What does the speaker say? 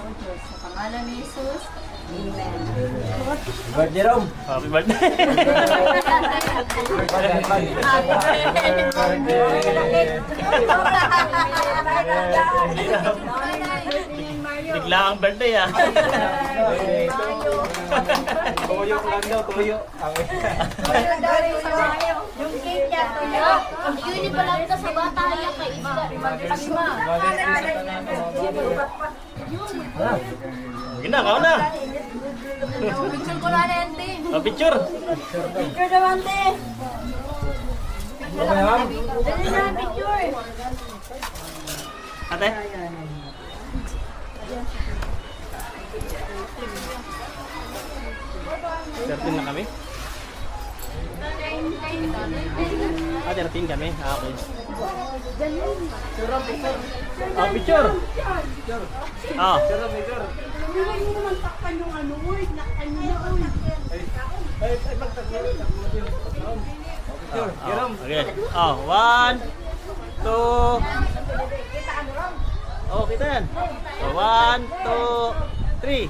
po Diyos. Sa pangalan ni Jesus. Amen. Birthday, Rom. Happy birthday. Bigla ang birthday ah. Tuyo lang daw, tuyo. Yung cake niya, tuyo. Ang yun pa lang sa bata yan kay Isma. Gina, kao na. Picture ko na nente. Oh, picture. Picture naman, te. Okay, ma'am. Dali na, picture. Ate. Certain na kami? Ah, 13 kami? Ah, okay. Ah, picture! Ah. Okay. Ah, 1, 2. Oh, kita yan. 1, 2, 3.